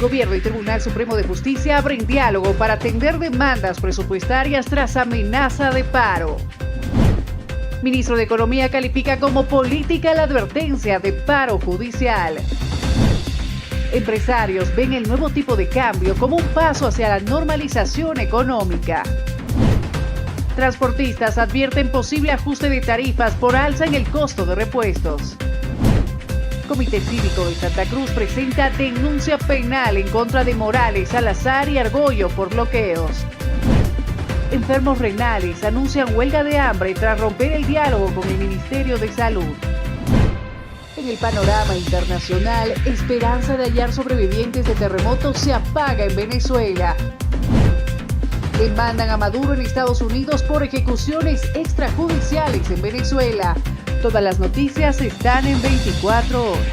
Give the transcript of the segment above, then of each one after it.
Gobierno y Tribunal Supremo de Justicia abren diálogo para atender demandas presupuestarias tras amenaza de paro. Ministro de Economía califica como política la advertencia de paro judicial. Empresarios ven el nuevo tipo de cambio como un paso hacia la normalización económica. Transportistas advierten posible ajuste de tarifas por alza en el costo de repuestos. Comité Cívico de Santa Cruz presenta denuncia penal en contra de Morales, Salazar y Argollo por bloqueos. Enfermos renales anuncian huelga de hambre tras romper el diálogo con el Ministerio de Salud. En el panorama internacional, esperanza de hallar sobrevivientes de terremotos se apaga en Venezuela. Demandan a Maduro en Estados Unidos por ejecuciones extrajudiciales en Venezuela. Todas las noticias están en 24 horas.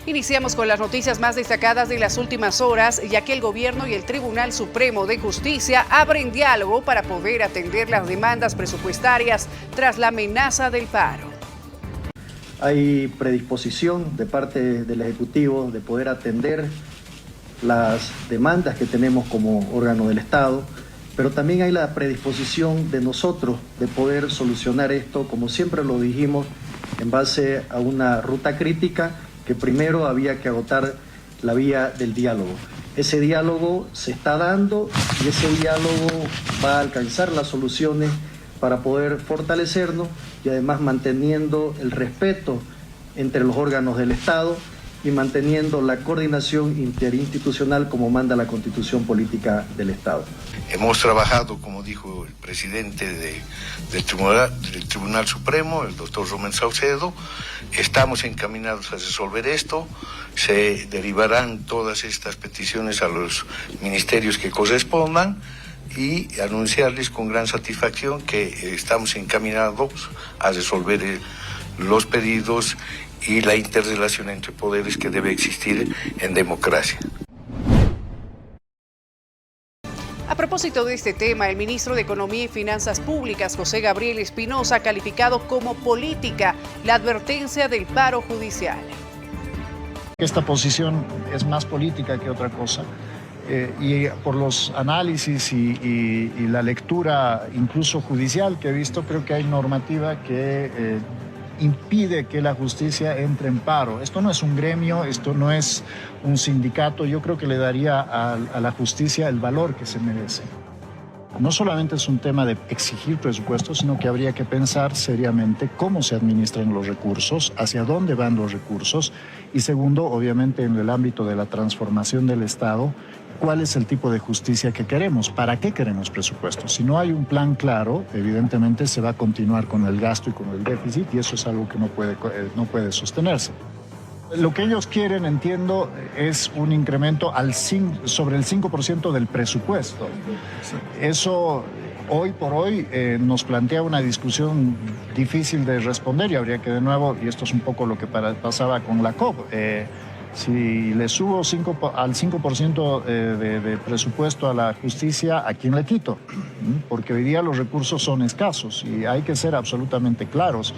Iniciamos con las noticias más destacadas de las últimas horas, ya que el Gobierno y el Tribunal Supremo de Justicia abren diálogo para poder atender las demandas presupuestarias tras la amenaza del paro. Hay predisposición de parte del Ejecutivo de poder atender las demandas que tenemos como órgano del Estado, pero también hay la predisposición de nosotros de poder solucionar esto, como siempre lo dijimos, en base a una ruta crítica que primero había que agotar la vía del diálogo. Ese diálogo se está dando y ese diálogo va a alcanzar las soluciones para poder fortalecernos y además manteniendo el respeto entre los órganos del Estado y manteniendo la coordinación interinstitucional como manda la Constitución Política del Estado. Hemos trabajado, como dijo el presidente del Tribunal Supremo, el doctor Román Saucedo, estamos encaminados a resolver esto, se derivarán todas estas peticiones a los ministerios que correspondan y anunciarles con gran satisfacción que estamos encaminados a resolver los pedidos y la interrelación entre poderes que debe existir en democracia. A propósito de este tema, el ministro de Economía y Finanzas Públicas, José Gabriel Espinosa, ha calificado como política la advertencia del paro judicial. Esta posición es más política que otra cosa. Y por los análisis y la lectura incluso judicial que he visto, creo que hay normativa que impide que la justicia entre en paro. Esto no es un gremio, esto no es un sindicato. Yo creo que le daría a la justicia el valor que se merece. No solamente es un tema de exigir presupuestos, sino que habría que pensar seriamente cómo se administran los recursos, hacia dónde van los recursos y segundo, obviamente en el ámbito de la transformación del Estado, cuál es el tipo de justicia que queremos, para qué queremos presupuestos. Si no hay un plan claro, evidentemente se va a continuar con el gasto y con el déficit y eso es algo que no puede sostenerse. Lo que ellos quieren, entiendo, es un incremento sobre el 5% del presupuesto. Eso, hoy por hoy, nos plantea una discusión difícil de responder y habría que, de nuevo, y esto es un poco lo que pasaba con la COP, si le subo al 5% de presupuesto a la justicia, ¿a quién le quito? Porque hoy día los recursos son escasos y hay que ser absolutamente claros.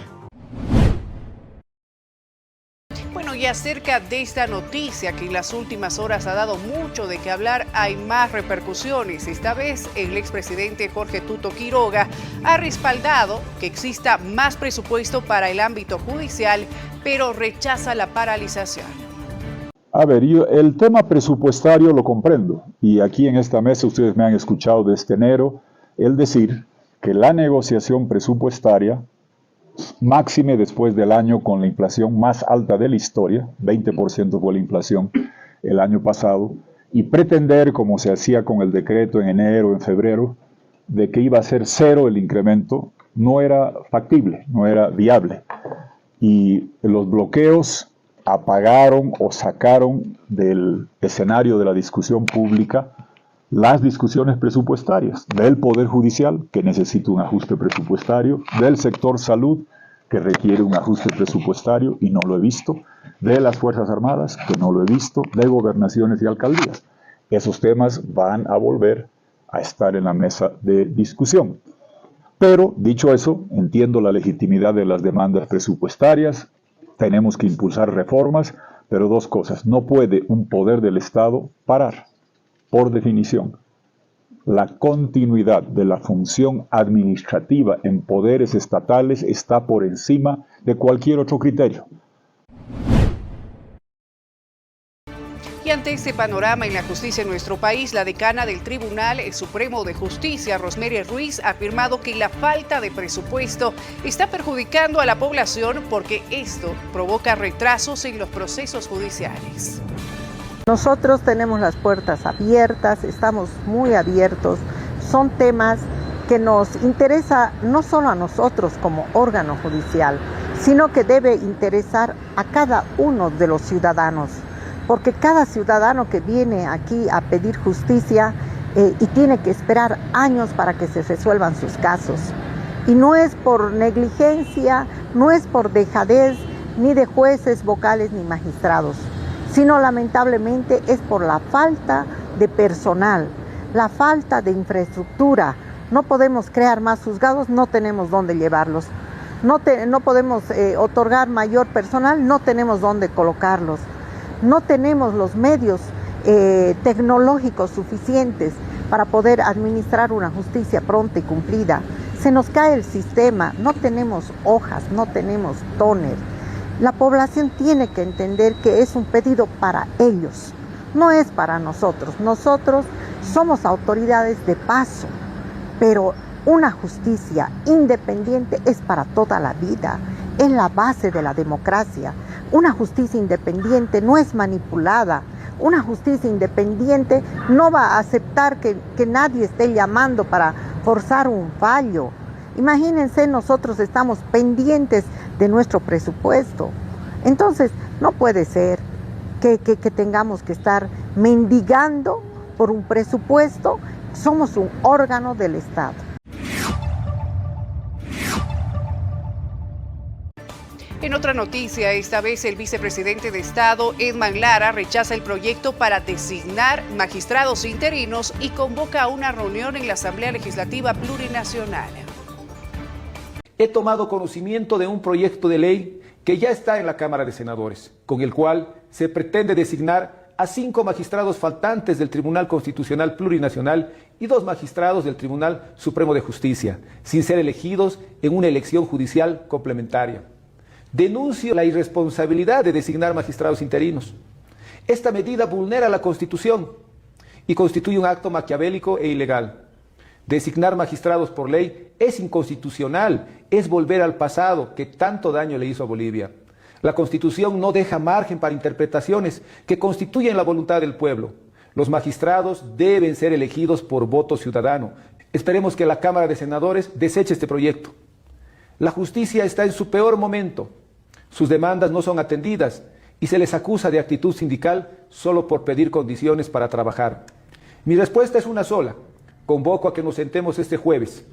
Y acerca de esta noticia que en las últimas horas ha dado mucho de qué hablar, hay más repercusiones. Esta vez el expresidente Jorge Tuto Quiroga ha respaldado que exista más presupuesto para el ámbito judicial, pero rechaza la paralización. A ver, yo el tema presupuestario lo comprendo y aquí en esta mesa ustedes me han escuchado desde enero el decir que la negociación presupuestaria máxime después del año con la inflación más alta de la historia, 20% fue la inflación el año pasado, y pretender, como se hacía con el decreto en enero, en febrero, de que iba a ser cero el incremento, no era factible, no era viable. Y los bloqueos apagaron o sacaron del escenario de la discusión pública las discusiones presupuestarias del Poder Judicial, que necesita un ajuste presupuestario, del sector salud, que requiere un ajuste presupuestario, y no lo he visto, de las Fuerzas Armadas, que no lo he visto, de gobernaciones y alcaldías. Esos temas van a volver a estar en la mesa de discusión. Pero, dicho eso, entiendo la legitimidad de las demandas presupuestarias, tenemos que impulsar reformas, pero dos cosas, no puede un poder del Estado parar, por definición. La continuidad de la función administrativa en poderes estatales está por encima de cualquier otro criterio. Y ante este panorama en la justicia en nuestro país, la decana del Tribunal Supremo de Justicia, Rosemary Ruiz, ha afirmado que la falta de presupuesto está perjudicando a la población porque esto provoca retrasos en los procesos judiciales. Nosotros tenemos las puertas abiertas, estamos muy abiertos. Son temas que nos interesa no solo a nosotros como órgano judicial, sino que debe interesar a cada uno de los ciudadanos. Porque cada ciudadano que viene aquí a pedir justicia y tiene que esperar años para que se resuelvan sus casos. Y no es por negligencia, no es por dejadez, ni de jueces, vocales, ni magistrados, sino lamentablemente es por la falta de personal, la falta de infraestructura. No podemos crear más juzgados, no tenemos dónde llevarlos. No podemos otorgar mayor personal, no tenemos dónde colocarlos. No tenemos los medios tecnológicos suficientes para poder administrar una justicia pronta y cumplida. Se nos cae el sistema, no tenemos hojas, no tenemos tóner. La población tiene que entender que es un pedido para ellos, no es para nosotros. Nosotros somos autoridades de paso, pero una justicia independiente es para toda la vida, es la base de la democracia. Una justicia independiente no es manipulada. Una justicia independiente no va a aceptar que nadie esté llamando para forzar un fallo. Imagínense, nosotros estamos pendientes de nuestro presupuesto. Entonces, no puede ser que tengamos que estar mendigando por un presupuesto. Somos un órgano del Estado. En otra noticia, esta vez el vicepresidente de Estado, Edman Lara, rechaza el proyecto para designar magistrados interinos y convoca a una reunión en la Asamblea Legislativa Plurinacional. He tomado conocimiento de un proyecto de ley que ya está en la Cámara de Senadores, con el cual se pretende designar a 5 magistrados faltantes del Tribunal Constitucional Plurinacional y 2 magistrados del Tribunal Supremo de Justicia, sin ser elegidos en una elección judicial complementaria. Denuncio la irresponsabilidad de designar magistrados interinos. Esta medida vulnera la Constitución y constituye un acto maquiavélico e ilegal. Designar magistrados por ley es inconstitucional, es volver al pasado que tanto daño le hizo a Bolivia. La Constitución no deja margen para interpretaciones que constituyen la voluntad del pueblo. Los magistrados deben ser elegidos por voto ciudadano. Esperemos que la Cámara de Senadores deseche este proyecto. La justicia está en su peor momento. Sus demandas no son atendidas y se les acusa de actitud sindical solo por pedir condiciones para trabajar. Mi respuesta es una sola. Convoco a que nos sentemos este jueves.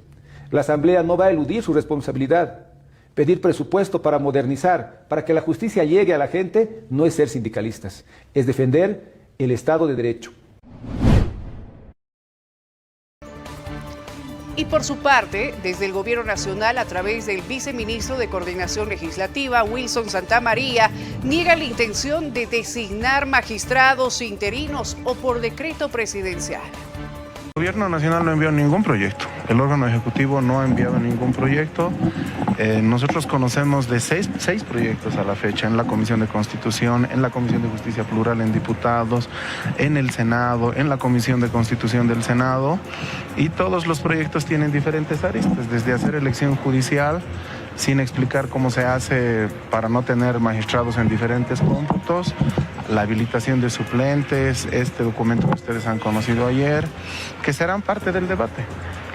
La Asamblea no va a eludir su responsabilidad. Pedir presupuesto para modernizar, para que la justicia llegue a la gente, no es ser sindicalistas, es defender el Estado de Derecho. Y por su parte, desde el Gobierno Nacional, a través del viceministro de Coordinación Legislativa, Wilson Santamaría, niega la intención de designar magistrados interinos o por decreto presidencial. El Gobierno Nacional no envió ningún proyecto, el órgano ejecutivo no ha enviado ningún proyecto. Nosotros conocemos de seis proyectos a la fecha en la Comisión de Constitución, en la Comisión de Justicia Plural en Diputados, en el Senado, en la Comisión de Constitución del Senado, y todos los proyectos tienen diferentes aristas, desde hacer elección judicial, sin explicar cómo se hace para no tener magistrados en diferentes cómputos, la habilitación de suplentes, este documento que ustedes han conocido ayer, que serán parte del debate.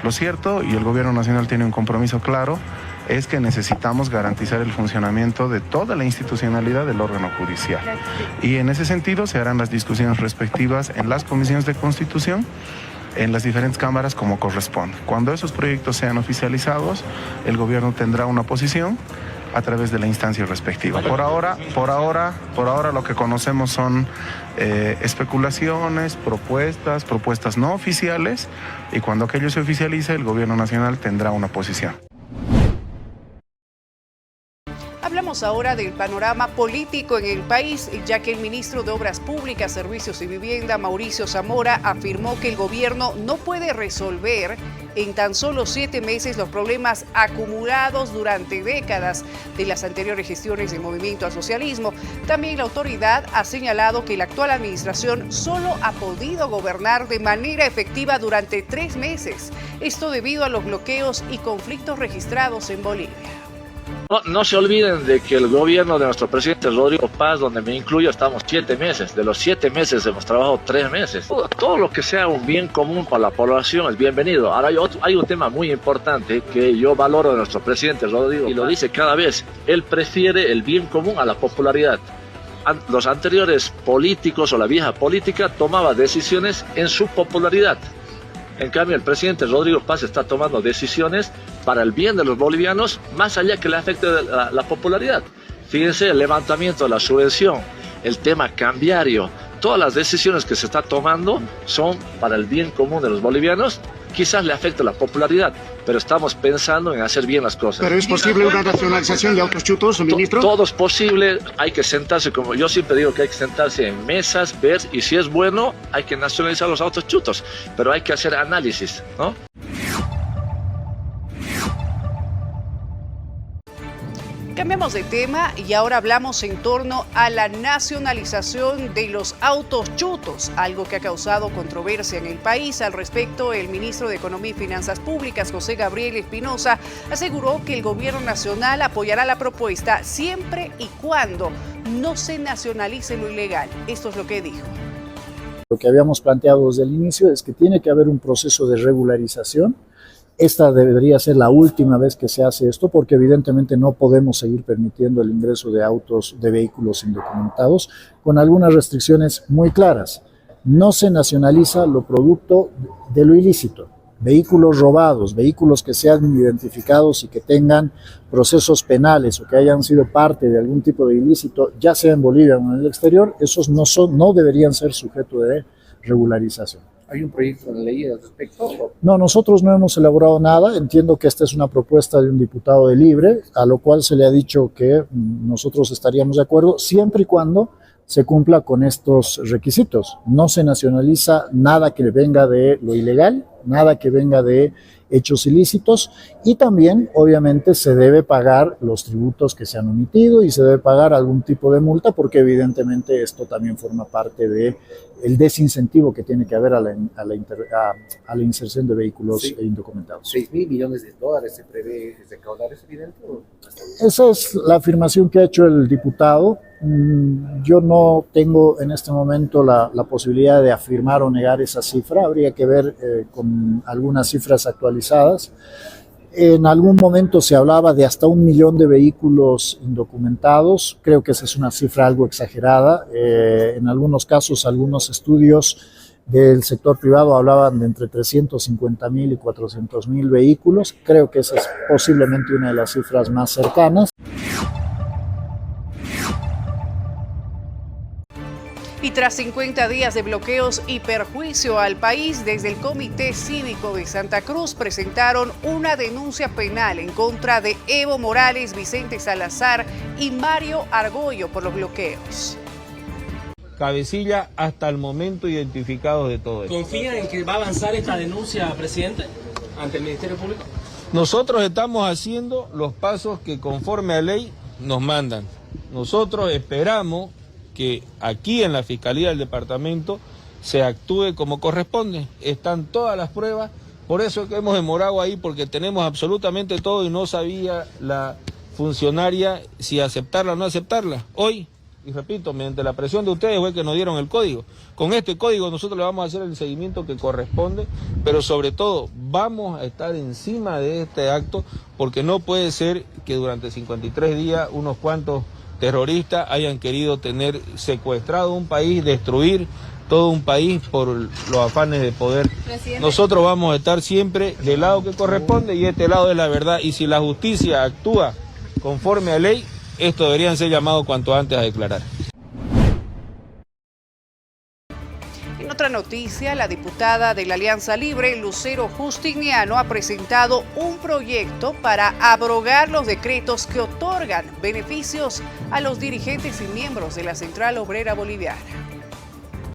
Lo cierto, y el Gobierno Nacional tiene un compromiso claro, es que necesitamos garantizar el funcionamiento de toda la institucionalidad del órgano judicial. Y en ese sentido se harán las discusiones respectivas en las comisiones de Constitución, en las diferentes cámaras como corresponde. Cuando esos proyectos sean oficializados, el gobierno tendrá una posición. a través de la instancia respectiva. Por ahora lo que conocemos son especulaciones, propuestas no oficiales, y cuando aquello se oficialice, el gobierno nacional tendrá una posición. Hablamos ahora del panorama político en el país, ya que el ministro de Obras Públicas, Servicios y Vivienda, Mauricio Zamora, afirmó que el gobierno no puede resolver en tan solo 7 meses los problemas acumulados durante décadas de las anteriores gestiones del movimiento al socialismo. También la autoridad ha señalado que la actual administración solo ha podido gobernar de manera efectiva durante 3 meses. Esto debido a los bloqueos y conflictos registrados en Bolivia. No se olviden de que el gobierno de nuestro presidente Rodrigo Paz, donde me incluyo, estamos 7 meses. De los 7 meses hemos trabajado 3 meses. Todo lo que sea un bien común para la población es bienvenido. Ahora hay un tema muy importante que yo valoro de nuestro presidente Rodrigo, y lo dice cada vez. Él prefiere el bien común a la popularidad. Los anteriores políticos o la vieja política tomaba decisiones en su popularidad. En cambio, el presidente Rodrigo Paz está tomando decisiones para el bien de los bolivianos, más allá que le afecte la popularidad. Fíjense, el levantamiento de la subvención, el tema cambiario, todas las decisiones que se está tomando son para el bien común de los bolivianos. Quizás le afecte la popularidad, pero estamos pensando en hacer bien las cosas. ¿Pero es posible una nacionalización de autos chutos, ministro? Todo es posible, hay que sentarse, como yo siempre digo, que hay que sentarse en mesas, ver, y si es bueno, hay que nacionalizar los autos chutos, pero hay que hacer análisis, ¿no? Cambiamos de tema y ahora hablamos en torno a la nacionalización de los autos chutos, algo que ha causado controversia en el país. Al respecto, el ministro de Economía y Finanzas Públicas, José Gabriel Espinosa, aseguró que el gobierno nacional apoyará la propuesta siempre y cuando no se nacionalice lo ilegal. Esto es lo que dijo. Lo que habíamos planteado desde el inicio es que tiene que haber un proceso de regularización. Esta debería ser la última vez que se hace esto, porque evidentemente no podemos seguir permitiendo el ingreso de autos, de vehículos indocumentados, con algunas restricciones muy claras. No se nacionaliza lo producto de lo ilícito. Vehículos robados, vehículos que sean identificados y que tengan procesos penales o que hayan sido parte de algún tipo de ilícito, ya sea en Bolivia o en el exterior, esos no deberían ser sujeto de regularización. ¿Hay un proyecto de ley al respecto? No, nosotros no hemos elaborado nada. Entiendo que esta es una propuesta de un diputado de Libre, a lo cual se le ha dicho que nosotros estaríamos de acuerdo siempre y cuando se cumpla con estos requisitos. No se nacionaliza nada que venga de lo ilegal, nada que venga de hechos ilícitos, y también obviamente se debe pagar los tributos que se han omitido y se debe pagar algún tipo de multa, porque evidentemente esto también forma parte de el desincentivo que tiene que haber a la inserción de vehículos indocumentados. $6.000 millones se prevé recaudar, ¿es evidente? Esa es la afirmación que ha hecho el diputado. Yo no tengo en este momento la posibilidad de afirmar o negar esa cifra. Habría que ver con algunas cifras actualizadas. En algún momento se hablaba de hasta 1 millón de vehículos indocumentados. Creo que esa es una cifra algo exagerada. En algunos casos, algunos estudios del sector privado hablaban de entre 350.000 y 400.000 vehículos. Creo que esa es posiblemente una de las cifras más cercanas. Y tras 50 días de bloqueos y perjuicio al país, desde el Comité Cívico de Santa Cruz presentaron una denuncia penal en contra de Evo Morales, Vicente Salazar y Mario Argüello por los bloqueos. Cabecilla hasta el momento identificado de todo esto. ¿Confía en que va a avanzar esta denuncia, presidente, ante el Ministerio Público? Nosotros estamos haciendo los pasos que conforme a ley nos mandan. Nosotros esperamos que aquí en la Fiscalía del Departamento se actúe como corresponde. Están todas las pruebas, por eso es que hemos demorado ahí, porque tenemos absolutamente todo y no sabía la funcionaria si aceptarla o no aceptarla. Hoy, y repito, mediante la presión de ustedes fue que nos dieron el código. Con este código nosotros le vamos a hacer el seguimiento que corresponde, pero sobre todo vamos a estar encima de este acto, porque no puede ser que durante 53 días unos cuantos terroristas hayan querido tener secuestrado un país, destruir todo un país por los afanes de poder. Presidente. Nosotros vamos a estar siempre del lado que corresponde, y este lado es la verdad, y si la justicia actúa conforme a ley, estos deberían ser llamados cuanto antes a declarar. En otra noticia, la diputada de la Alianza Libre, Lucero Justiniano, ha presentado un proyecto para abrogar los decretos que otorgan beneficios a los dirigentes y miembros de la Central Obrera Boliviana.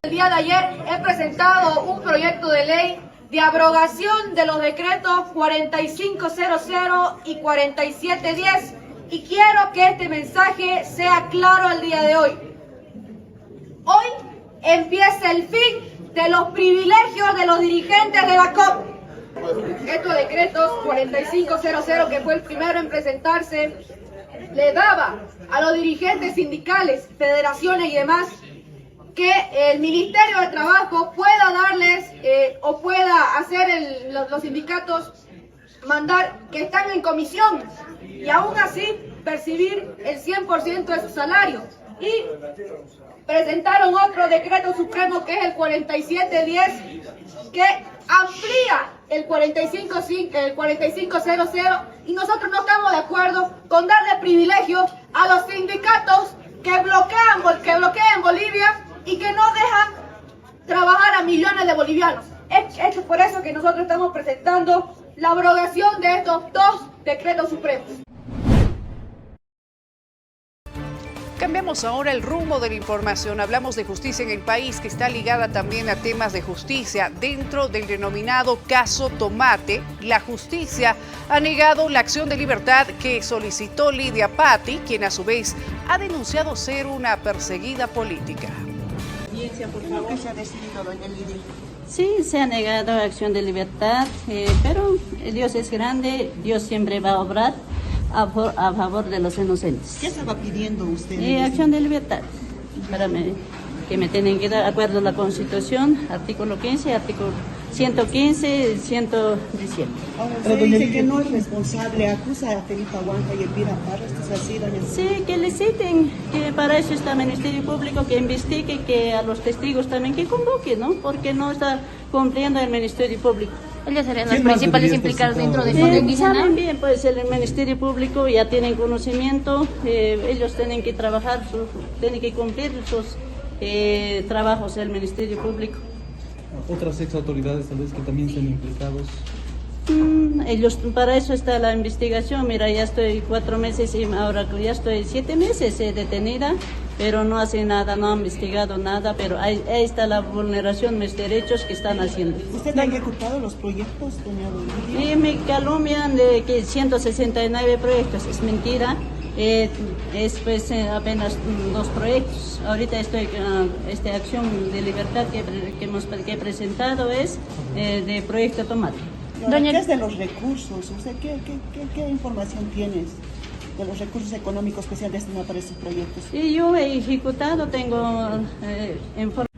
El día de ayer he presentado un proyecto de ley de abrogación de los decretos 4500 y 4710 y quiero que este mensaje sea claro el día de hoy. Hoy empieza el fin de los privilegios de los dirigentes de la COP. Estos decretos 4500, que fue el primero en presentarse, le daba a los dirigentes sindicales, federaciones y demás que el Ministerio de Trabajo pueda darles o pueda hacer los sindicatos mandar que están en comisión y aún así percibir el 100% de su salario. Y presentaron otro decreto supremo que es el 4710 que amplía el 4500 y nosotros no estamos de acuerdo con darle privilegios a los sindicatos que bloquean Bolivia y que no dejan trabajar a millones de bolivianos. Es por eso que nosotros estamos presentando la abrogación de estos dos decretos supremos. Cambiamos ahora el rumbo de la información. Hablamos de justicia en el país, que está ligada también a temas de justicia. Dentro del denominado caso Tomate, la justicia ha negado la acción de libertad que solicitó Lidia Patti, quien a su vez ha denunciado ser una perseguida política. ¿Cómo que se ha decidido, doña Lidia? Sí, se ha negado acción de libertad, pero Dios es grande, Dios siempre va a obrar a favor de los inocentes. ¿Qué estaba pidiendo usted? Acción de libertad, que me tienen que dar de acuerdo a la Constitución, artículo 15, artículo 115, 117. Ahora, usted dice que no es responsable, acusa a Felipe Aguanta y Elvira Parra, ¿esto es así, doña? Sí, que le citen, que para eso está el Ministerio Público, que investigue, que a los testigos también que convoque, ¿no? Porque no está cumpliendo el Ministerio Público. ¿Ellos serían los principales implicados dentro del Fondo Indígena? Saben bien, pues el Ministerio Público ya tienen conocimiento, ellos tienen que trabajar, tienen que cumplir sus trabajos del Ministerio Público. ¿Otras ex autoridades tal vez que también sean implicados? Ellos, para eso está la investigación. Mira, ya estoy 4 meses y ahora ya estoy 7 meses detenida, pero no hace nada, no han investigado nada, pero ahí está la vulneración de mis derechos que están haciendo. ¿Usted ha ejecutado los proyectos, doña Lidia? Y me calumnian de que 169 proyectos, es mentira. Es pues apenas 2 proyectos. Ahorita estoy esta acción de libertad que he presentado es de proyecto Tomate. Doña, ¿qué es de los recursos? ¿Usted qué información tienes de los recursos económicos que se han destinado para estos proyectos? Y yo he ejecutado, tengo información.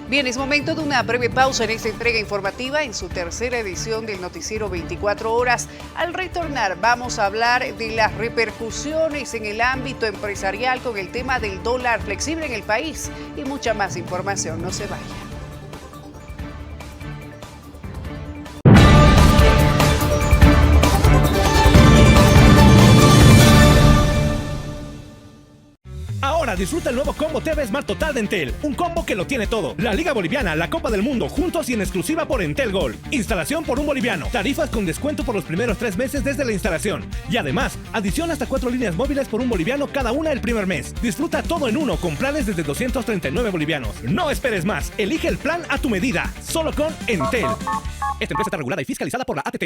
Bien, es momento de una breve pausa en esta entrega informativa en su tercera edición del noticiero 24 horas. Al retornar vamos a hablar de las repercusiones en el ámbito empresarial con el tema del dólar flexible en el país y mucha más información. No se vaya. Ahora disfruta el nuevo Combo TV Smart Total de Entel. Un combo que lo tiene todo. La Liga Boliviana, la Copa del Mundo, juntos y en exclusiva por Entel Gold. Instalación por un boliviano. Tarifas con descuento por los primeros 3 meses desde la instalación. Y además, adición hasta 4 líneas móviles por un boliviano cada una el primer mes. Disfruta todo en uno con planes desde 239 bolivianos. No esperes más. Elige el plan a tu medida. Solo con Entel. Esta empresa está regulada y fiscalizada por la ATT.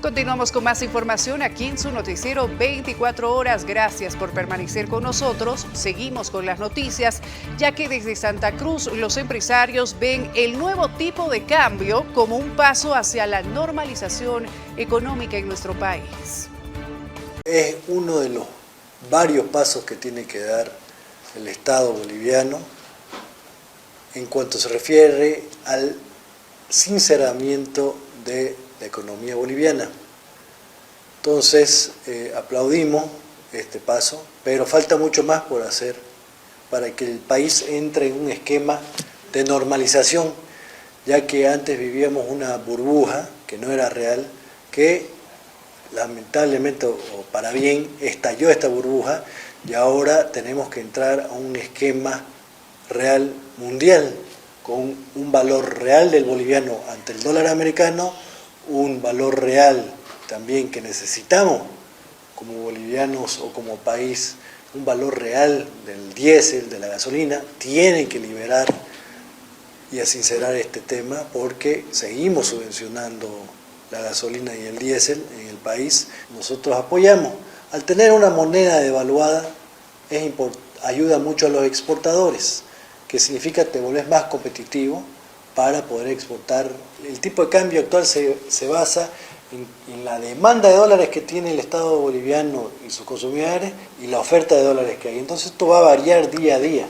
Continuamos con más información aquí en su noticiero 24 horas. Gracias por permanecer con nosotros. Seguimos con las noticias, ya que desde Santa Cruz los empresarios ven el nuevo tipo de cambio como un paso hacia la normalización económica en nuestro país. Es uno de los varios pasos que tiene que dar el Estado boliviano en cuanto se refiere al sinceramiento de la economía boliviana. Entonces aplaudimos este paso, pero falta mucho más por hacer para que el país entre en un esquema de normalización, ya que antes vivíamos una burbuja que no era real, que lamentablemente o para bien estalló esta burbuja y ahora tenemos que entrar a un esquema real mundial con un valor real del boliviano ante el dólar americano, un valor real también que necesitamos como bolivianos o como país, un valor real del diésel, de la gasolina. Tienen que liberar y a sincerar este tema porque seguimos subvencionando la gasolina y el diésel en el país. Nosotros apoyamos. Al tener una moneda devaluada ayuda mucho a los exportadores, que significa que te volvés más competitivo para poder exportar. El tipo de cambio actual se basa en la demanda de dólares que tiene el Estado boliviano y sus consumidores y la oferta de dólares que hay. Entonces esto va a variar día a día.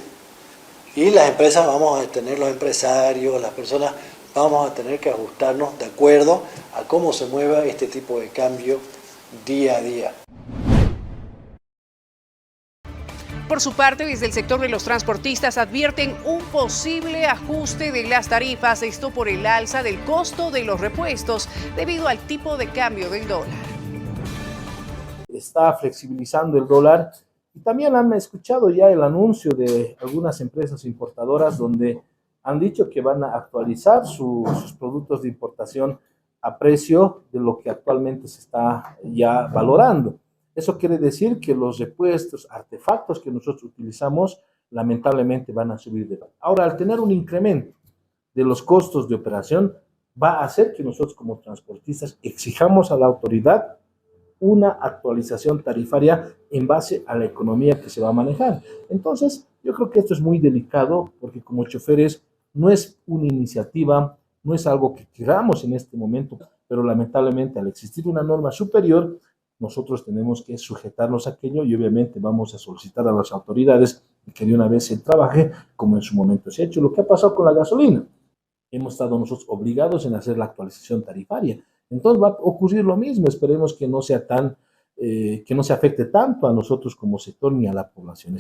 Y las empresas vamos a tener, los empresarios, las personas, vamos a tener que ajustarnos de acuerdo a cómo se mueva este tipo de cambio día a día. Por su parte, desde el sector de los transportistas advierten un posible ajuste de las tarifas, esto por el alza del costo de los repuestos debido al tipo de cambio del dólar. Está flexibilizando el dólar y también han escuchado ya el anuncio de algunas empresas importadoras donde han dicho que van a actualizar sus productos de importación a precio de lo que actualmente se está ya valorando. Eso quiere decir que los repuestos, artefactos que nosotros utilizamos, lamentablemente van a subir de valor. Ahora, al tener un incremento de los costos de operación, va a hacer que nosotros como transportistas exijamos a la autoridad una actualización tarifaria en base a la economía que se va a manejar. Entonces, yo creo que esto es muy delicado porque como choferes no es una iniciativa, no es algo que queramos en este momento, pero lamentablemente al existir una norma superior, nosotros tenemos que sujetarnos a aquello y obviamente vamos a solicitar a las autoridades que de una vez se trabaje como en su momento se ha hecho. Lo que ha pasado con la gasolina, hemos estado nosotros obligados en hacer la actualización tarifaria. Entonces va a ocurrir lo mismo, esperemos que no sea que no se afecte tanto a nosotros como sector ni a la población.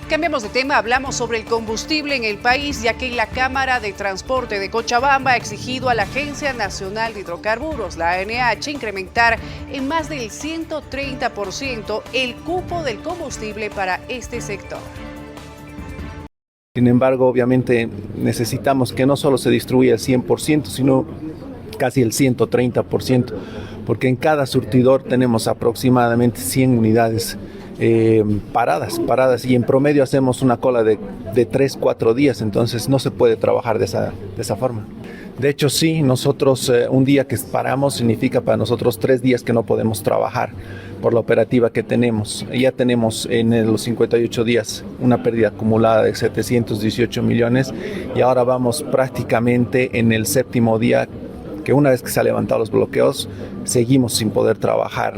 Cambiamos de tema, hablamos sobre el combustible en el país, ya que la Cámara de Transporte de Cochabamba ha exigido a la Agencia Nacional de Hidrocarburos, la ANH, incrementar en más del 130% el cupo del combustible para este sector. Sin embargo, obviamente necesitamos que no solo se distribuya el 100%, sino casi el 130%, porque en cada surtidor tenemos aproximadamente 100 unidades paradas y en promedio hacemos una cola de 3-4 días, entonces no se puede trabajar de esa forma. De hecho sí, nosotros un día que paramos significa para nosotros 3 días que no podemos trabajar por la operativa que tenemos. Ya tenemos en los 58 días una pérdida acumulada de 718 millones y ahora vamos prácticamente en el 7º día que una vez que se han levantado los bloqueos seguimos sin poder trabajar.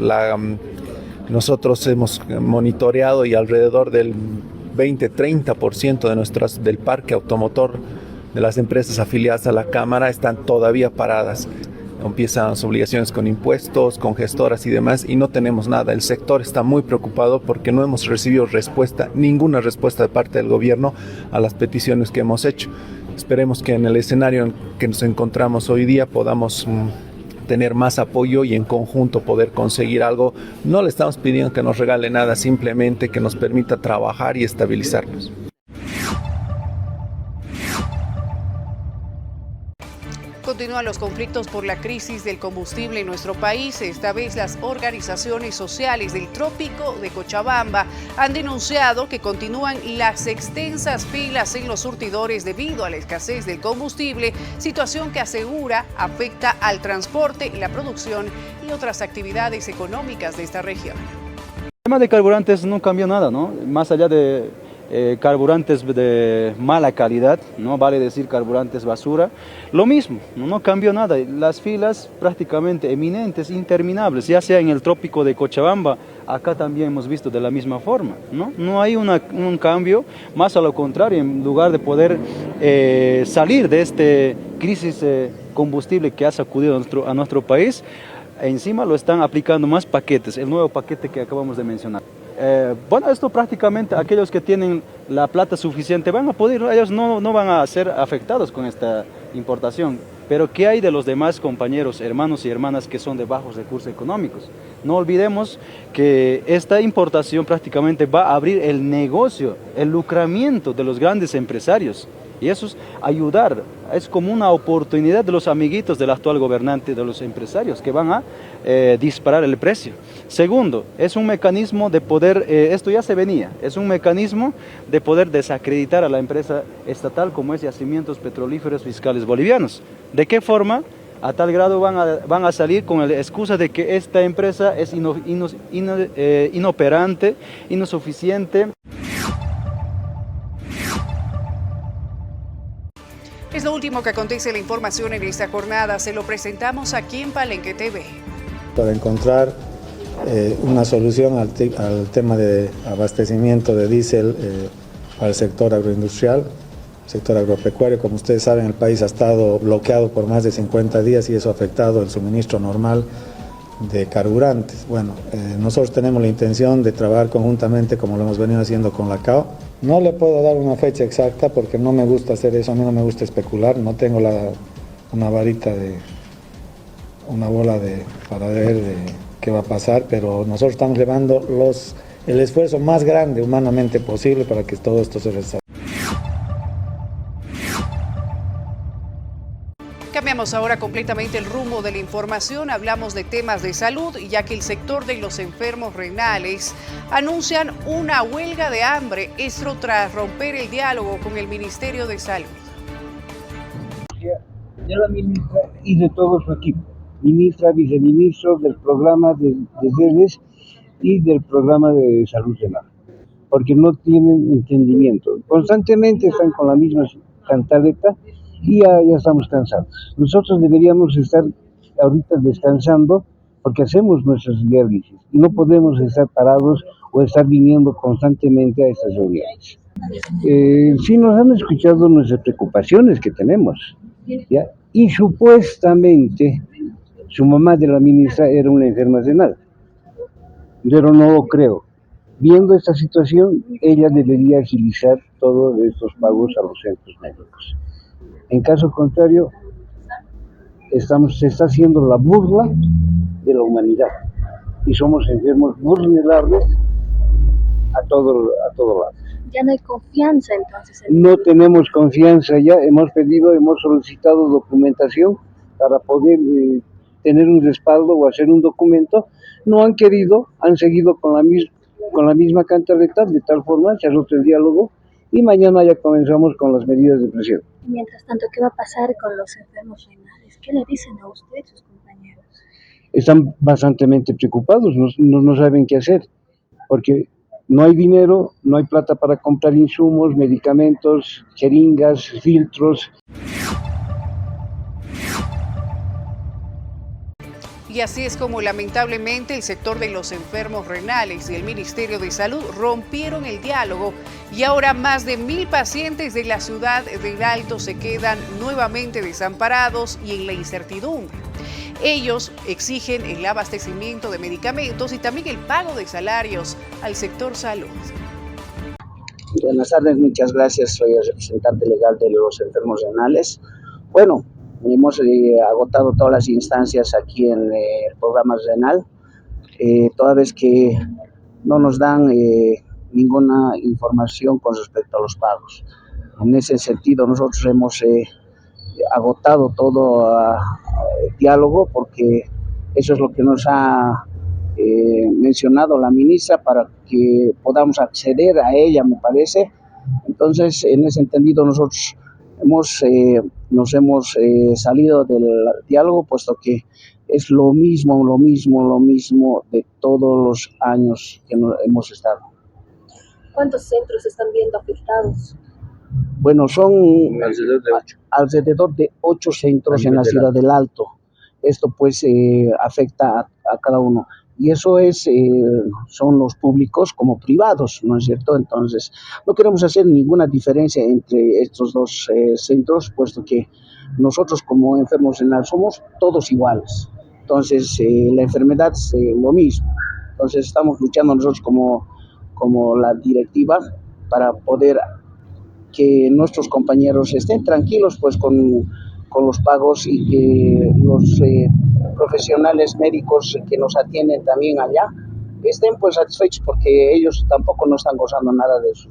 Nosotros hemos monitoreado y alrededor del 20-30% del parque automotor de las empresas afiliadas a la Cámara están todavía paradas. Empiezan las obligaciones con impuestos, con gestoras y demás y no tenemos nada. El sector está muy preocupado porque no hemos recibido ninguna respuesta de parte del gobierno a las peticiones que hemos hecho. Esperemos que en el escenario en que nos encontramos hoy día podamos tener más apoyo y en conjunto poder conseguir algo. No le estamos pidiendo que nos regale nada, simplemente que nos permita trabajar y estabilizarnos. Continúan los conflictos por la crisis del combustible en nuestro país. Esta vez las organizaciones sociales del Trópico de Cochabamba han denunciado que continúan las extensas filas en los surtidores debido a la escasez del combustible, situación que asegura afecta al transporte, la producción y otras actividades económicas de esta región. El tema de carburantes no cambió nada, ¿no? Más allá de carburantes de mala calidad, no vale decir carburantes basura, lo mismo, no cambió nada, las filas prácticamente eminentes, interminables, ya sea en el Trópico de Cochabamba, acá también hemos visto de la misma forma, no hay un cambio, más a lo contrario, en lugar de poder salir de esta crisis combustible que ha sacudido a nuestro país, encima lo están aplicando más paquetes, el nuevo paquete que acabamos de mencionar. bueno, esto prácticamente aquellos que tienen la plata suficiente van a poder, ellos no van a ser afectados con esta importación. Pero ¿qué hay de los demás compañeros, hermanos y hermanas que son de bajos recursos económicos? No olvidemos que esta importación prácticamente va a abrir el negocio, el lucramiento de los grandes empresarios. Y eso es ayudar, es como una oportunidad de los amiguitos del actual gobernante, de los empresarios, que van a disparar el precio. Segundo, es un mecanismo de poder, esto ya se venía, es un mecanismo de poder desacreditar a la empresa estatal como es Yacimientos Petrolíferos Fiscales Bolivianos. ¿De qué forma? A tal grado van a salir con la excusa de que esta empresa es inoperante, insuficiente. Es lo último que acontece en la información en esta jornada. Se lo presentamos aquí en Palenque TV. Para encontrar una solución al tema de abastecimiento de diésel al sector agroindustrial, sector agropecuario. Como ustedes saben, el país ha estado bloqueado por más de 50 días y eso ha afectado el suministro normal de carburantes. Bueno, nosotros tenemos la intención de trabajar conjuntamente como lo hemos venido haciendo con la CAO. No le puedo dar una fecha exacta porque no me gusta hacer eso, a mí no me gusta especular, no tengo una varita una bola para ver qué va a pasar, pero nosotros estamos llevando el esfuerzo más grande humanamente posible para que todo esto se resuelva. Cambiamos ahora completamente el rumbo de la información, hablamos de temas de salud, ya que el sector de los enfermos renales anuncian una huelga de hambre, esto tras romper el diálogo con el Ministerio de Salud. De la ministra y de todo su equipo, ministra, viceministro del programa de redes y del programa de salud renal, porque no tienen entendimiento, constantemente están con la misma cantaleta. Y ya estamos cansados. Nosotros deberíamos estar ahorita descansando porque hacemos nuestras diálisis y no podemos estar parados o estar viniendo constantemente a estas reuniones. Sí nos han escuchado nuestras preocupaciones que tenemos, ¿ya? Y supuestamente su mamá de la ministra era una enferma renal, pero no lo creo. Viendo esta situación, ella debería agilizar todos estos pagos a los centros médicos. En caso contrario, se está haciendo la burla de la humanidad y somos enfermos vulnerables a todo lado. Ya no hay confianza entonces. No tenemos confianza ya, hemos solicitado documentación para poder tener un respaldo o hacer un documento. No han querido, han seguido con la misma cantaleta, de tal forma se ha roto el diálogo y mañana ya comenzamos con las medidas de presión. Mientras tanto, ¿qué va a pasar con los enfermos renales? ¿Qué le dicen a usted, sus compañeros? Están bastante preocupados, no saben qué hacer, porque no hay dinero, no hay plata para comprar insumos, medicamentos, jeringas, filtros. Y así es como lamentablemente el sector de los enfermos renales y el Ministerio de Salud rompieron el diálogo y ahora más de 1.000 pacientes de la ciudad del Alto se quedan nuevamente desamparados y en la incertidumbre. Ellos exigen el abastecimiento de medicamentos y también el pago de salarios al sector salud. Buenas tardes, muchas gracias. Soy el representante legal de los enfermos renales. Bueno, hemos agotado todas las instancias aquí en el programa renal, toda vez que no nos dan ninguna información con respecto a los pagos. En ese sentido, nosotros hemos agotado todo diálogo porque eso es lo que nos ha mencionado la ministra para que podamos acceder a ella, me parece. Entonces, en ese entendido, nosotros nos hemos salido del diálogo, puesto que es lo mismo de todos los años que hemos estado. ¿Cuántos centros están viendo afectados? Bueno, son alrededor de 8 centros en la ciudad del Alto. Esto pues afecta a cada uno. Y eso son los públicos como privados, ¿no es cierto? Entonces, no queremos hacer ninguna diferencia entre estos dos centros, puesto que nosotros como enfermos renales somos todos iguales. Entonces, la enfermedad es lo mismo. Entonces, estamos luchando nosotros como como la directiva para poder que nuestros compañeros estén tranquilos pues con los pagos y que los profesionales médicos que nos atienden también allá estén pues satisfechos, porque ellos tampoco no están gozando nada de eso.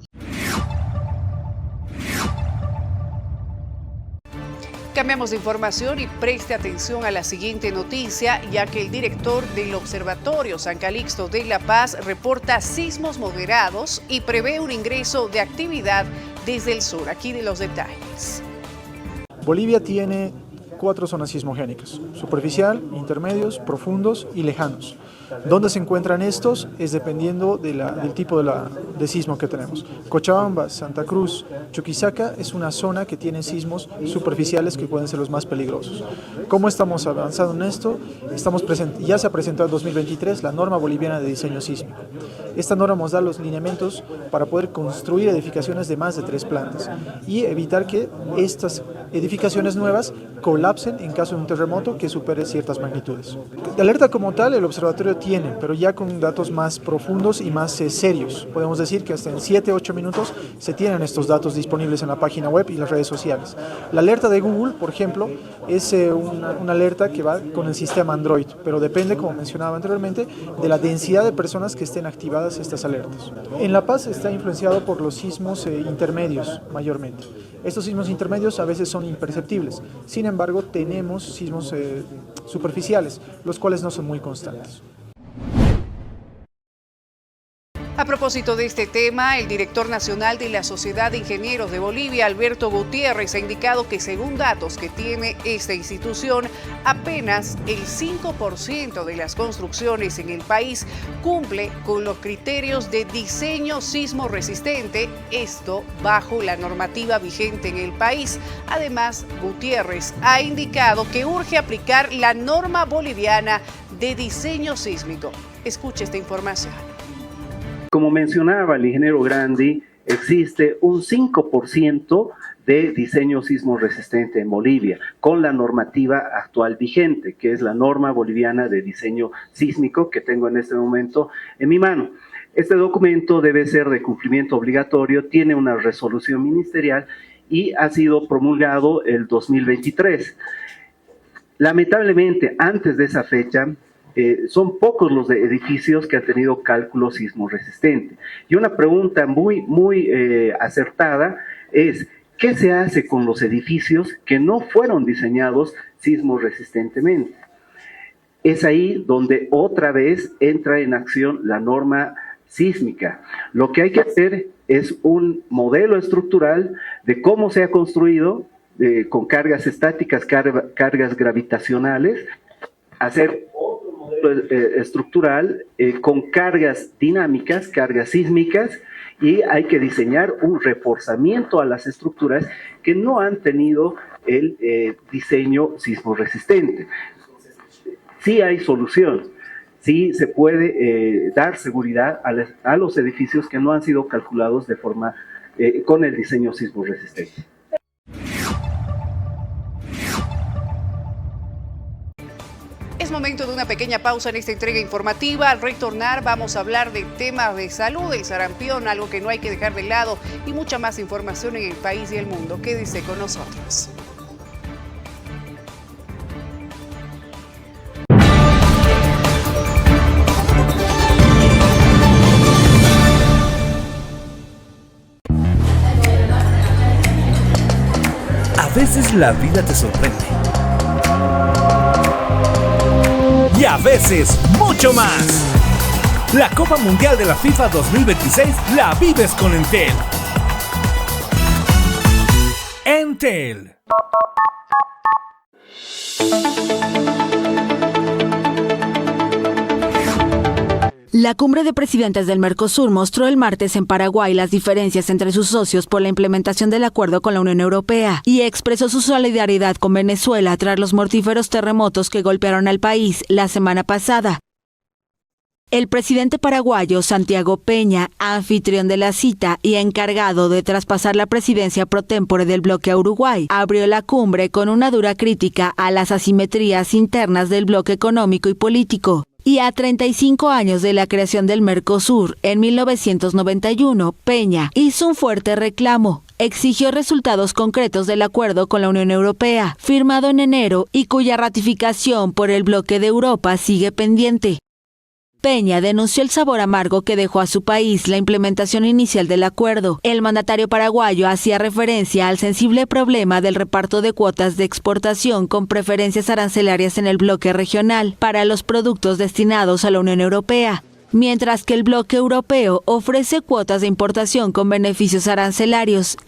Cambiamos de información y preste atención a la siguiente noticia, ya que el director del Observatorio San Calixto de La Paz reporta sismos moderados y prevé un ingreso de actividad desde el sur. Aquí de los detalles. Bolivia tiene 4 zonas sismogénicas: superficial, intermedios, profundos y lejanos. ¿Dónde se encuentran estos? Es dependiendo del tipo de sismo que tenemos. Cochabamba, Santa Cruz, Chuquisaca es una zona que tiene sismos superficiales que pueden ser los más peligrosos. ¿Cómo estamos avanzando en esto? Ya se ha presentado en 2023 la norma boliviana de diseño sísmico. Esta norma nos da los lineamientos para poder construir edificaciones de más de 3 plantas y evitar que estas edificaciones nuevas colapsen en caso de un terremoto que supere ciertas magnitudes. De alerta como tal, el observatorio tiene, pero ya con datos más profundos y más serios. Podemos decir que hasta en 7-8 minutos se tienen estos datos disponibles en la página web y las redes sociales. La alerta de Google, por ejemplo, es una alerta que va con el sistema Android, pero depende, como mencionaba anteriormente, de la densidad de personas que estén activadas estas alertas. En La Paz está influenciado por los sismos intermedios, mayormente. Estos sismos intermedios a veces son imperceptibles, sin embargo tenemos sismos superficiales, los cuales no son muy constantes. A propósito de este tema, el director nacional de la Sociedad de Ingenieros de Bolivia, Alberto Gutiérrez, ha indicado que según datos que tiene esta institución, apenas el 5% de las construcciones en el país cumple con los criterios de diseño sismo resistente, esto bajo la normativa vigente en el país. Además, Gutiérrez ha indicado que urge aplicar la norma boliviana de diseño sísmico. Escuche esta información. Como mencionaba el ingeniero Grandi, existe un 5% de diseño sismo resistente en Bolivia, con la normativa actual vigente, que es la norma boliviana de diseño sísmico que tengo en este momento en mi mano. Este documento debe ser de cumplimiento obligatorio, tiene una resolución ministerial y ha sido promulgado el 2023. Lamentablemente, antes de esa fecha, son pocos los edificios que han tenido cálculo sismo resistente. Y una pregunta muy acertada es, ¿qué se hace con los edificios que no fueron diseñados sismo resistentemente? Es ahí donde otra vez entra en acción la norma sísmica. Lo que hay que hacer es un modelo estructural de cómo se ha construido, con cargas estáticas, cargas gravitacionales, hacer otro modelo estructural con cargas dinámicas, cargas sísmicas, y hay que diseñar un reforzamiento a las estructuras que no han tenido el diseño sismo resistente. Sí hay solución, sí se puede dar seguridad a los edificios que no han sido calculados de forma con el diseño sismo resistente. Es momento de una pequeña pausa en esta entrega informativa. Al retornar vamos a hablar de temas de salud, el sarampión, algo que no hay que dejar de lado, y mucha más información en el país y el mundo. Quédese con nosotros. A veces la vida te sorprende. Y a veces mucho más. La Copa Mundial de la FIFA 2026 la vives con Entel. Entel. La cumbre de presidentes del Mercosur mostró el martes en Paraguay las diferencias entre sus socios por la implementación del acuerdo con la Unión Europea y expresó su solidaridad con Venezuela tras los mortíferos terremotos que golpearon al país la semana pasada. El presidente paraguayo Santiago Peña, anfitrión de la cita y encargado de traspasar la presidencia pro tempore del bloque a Uruguay, abrió la cumbre con una dura crítica a las asimetrías internas del bloque económico y político. Y a 35 años de la creación del Mercosur, en 1991, Peña hizo un fuerte reclamo. Exigió resultados concretos del acuerdo con la Unión Europea, firmado en enero y cuya ratificación por el bloque de Europa sigue pendiente. Peña denunció el sabor amargo que dejó a su país la implementación inicial del acuerdo. El mandatario paraguayo hacía referencia al sensible problema del reparto de cuotas de exportación con preferencias arancelarias en el bloque regional para los productos destinados a la Unión Europea, mientras que el bloque europeo ofrece cuotas de importación con beneficios arancelarios.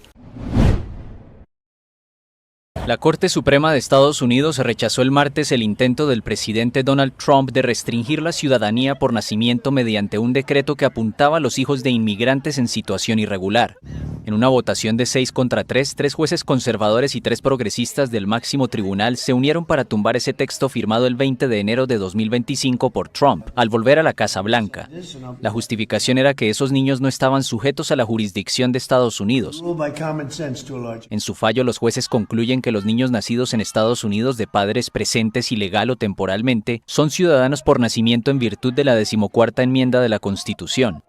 La Corte Suprema de Estados Unidos rechazó el martes el intento del presidente Donald Trump de restringir la ciudadanía por nacimiento mediante un decreto que apuntaba a los hijos de inmigrantes en situación irregular. En una votación de 6 contra 3, 3 jueces conservadores y 3 progresistas del máximo tribunal se unieron para tumbar ese texto firmado el 20 de enero de 2025 por Trump, al volver a la Casa Blanca. La justificación era que esos niños no estaban sujetos a la jurisdicción de Estados Unidos. En su fallo, los jueces concluyen que los niños nacidos en Estados Unidos de padres presentes ilegal o temporalmente son ciudadanos por nacimiento en virtud de la 14ª enmienda de la Constitución.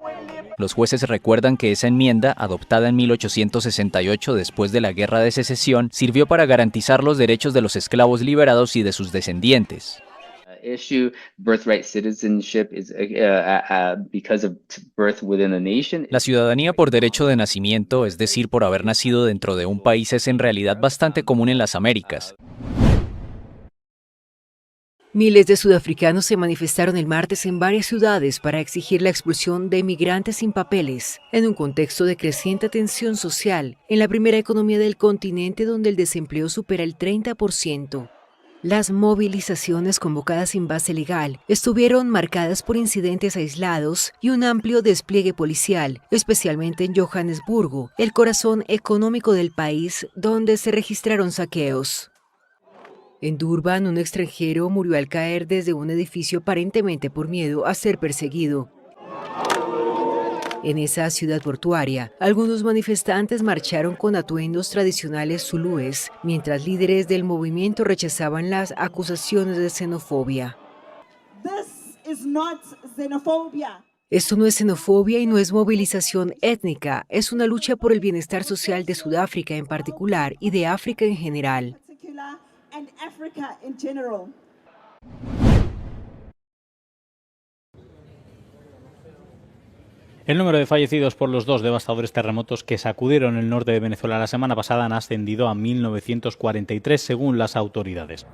Los jueces recuerdan que esa enmienda, adoptada en 1868 después de la Guerra de Secesión, sirvió para garantizar los derechos de los esclavos liberados y de sus descendientes. La ciudadanía por derecho de nacimiento, es decir, por haber nacido dentro de un país, es en realidad bastante común en las Américas. Miles de sudafricanos se manifestaron el martes en varias ciudades para exigir la expulsión de migrantes sin papeles, en un contexto de creciente tensión social en la primera economía del continente donde el desempleo supera el 30%. Las movilizaciones convocadas sin base legal estuvieron marcadas por incidentes aislados y un amplio despliegue policial, especialmente en Johannesburgo, el corazón económico del país, donde se registraron saqueos. En Durban, un extranjero murió al caer desde un edificio aparentemente por miedo a ser perseguido. En esa ciudad portuaria, algunos manifestantes marcharon con atuendos tradicionales zulúes, mientras líderes del movimiento rechazaban las acusaciones de xenofobia. Esto no es xenofobia y no es movilización étnica, es una lucha por el bienestar social de Sudáfrica en particular y de África en general. El número de fallecidos por los 2 devastadores terremotos que sacudieron el norte de Venezuela la semana pasada han ascendido a 1943 según las autoridades.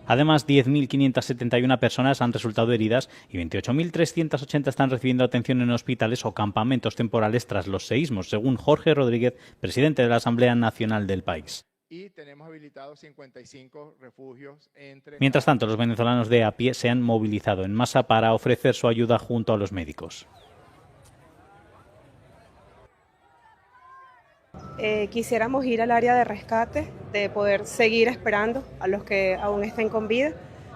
Además, 10.571 personas han resultado heridas y 28.380 están recibiendo atención en hospitales o campamentos temporales tras los seísmos, según Jorge Rodríguez, presidente de la Asamblea Nacional del país. Y tenemos habilitados 55 refugios entre... Mientras tanto, los venezolanos de a pie se han movilizado en masa para ofrecer su ayuda junto a los médicos. Quisiéramos ir al área de rescate, de poder seguir esperando a los que aún estén con vida.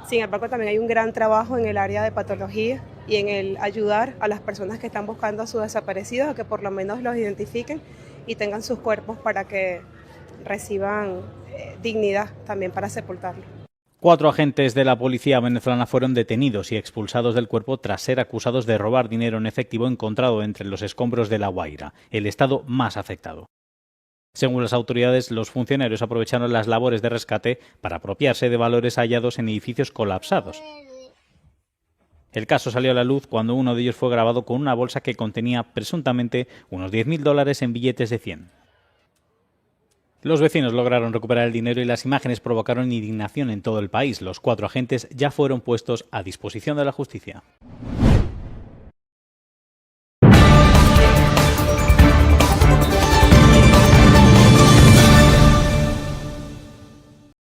Sin embargo, también hay un gran trabajo en el área de patología y en el ayudar a las personas que están buscando a sus desaparecidos a que por lo menos los identifiquen y tengan sus cuerpos para que reciban dignidad también para sepultarlo. 4 agentes de la policía venezolana fueron detenidos y expulsados del cuerpo tras ser acusados de robar dinero en efectivo encontrado entre los escombros de La Guaira, el estado más afectado. Según las autoridades, los funcionarios aprovecharon las labores de rescate para apropiarse de valores hallados en edificios colapsados. El caso salió a la luz cuando uno de ellos fue grabado con una bolsa que contenía presuntamente unos $10.000 en billetes de 100. Los vecinos lograron recuperar el dinero y las imágenes provocaron indignación en todo el país. Los 4 agentes ya fueron puestos a disposición de la justicia.